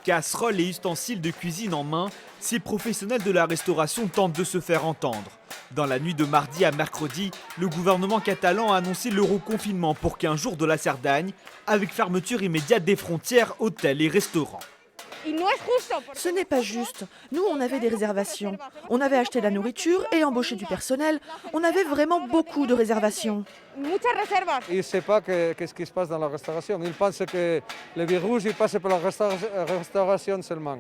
Casseroles et ustensiles de cuisine en main, ces professionnels de la restauration tentent de se faire entendre. Dans la nuit de mardi à mercredi, le gouvernement catalan a annoncé le reconfinement pour 15 jours de la Cerdagne, avec fermeture immédiate des frontières, hôtels et restaurants. Ce n'est pas juste. Nous, on avait des réservations. On avait acheté de la nourriture et embauché du personnel. On avait vraiment beaucoup de réservations. Ils ne savent pas qu'est-ce qui se passe dans la restauration. Ils pensent que le virus il passe par la restauration seulement.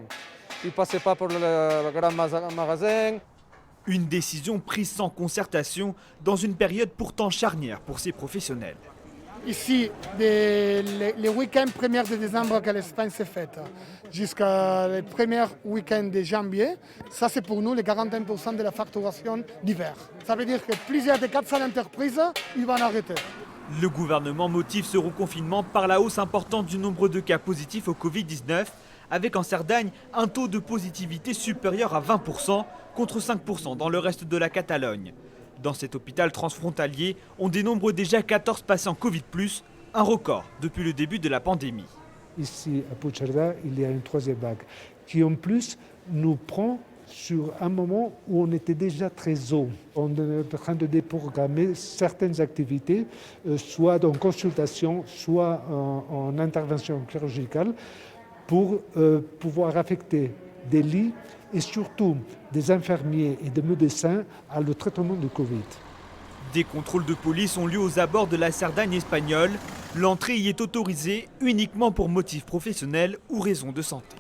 Il ne passe pas pour le grand magasin. Une décision prise sans concertation dans une période pourtant charnière pour ces professionnels. Ici, les week-ends 1er de décembre que l'Espagne s'est faite jusqu'à le premier week-end de janvier, ça c'est pour nous les 41% de la facturation d'hiver. Ça veut dire que plusieurs des 400 entreprises, ils vont arrêter. Le gouvernement motive ce reconfinement par la hausse importante du nombre de cas positifs au Covid-19, avec en Cerdagne un taux de positivité supérieur à 20% contre 5% dans le reste de la Catalogne. Dans cet hôpital transfrontalier, on dénombre déjà 14 patients Covid+, un record depuis le début de la pandémie. Ici, à Puigcerdà, il y a une troisième vague qui, en plus, nous prend sur un moment où on était déjà très haut. On est en train de déprogrammer certaines activités, soit en consultation, soit en intervention chirurgicale, pour pouvoir affecter des lits et surtout des infirmiers et des médecins à le traitement du Covid. Des contrôles de police ont lieu aux abords de la Cerdagne espagnole. L'entrée y est autorisée uniquement pour motifs professionnels ou raisons de santé.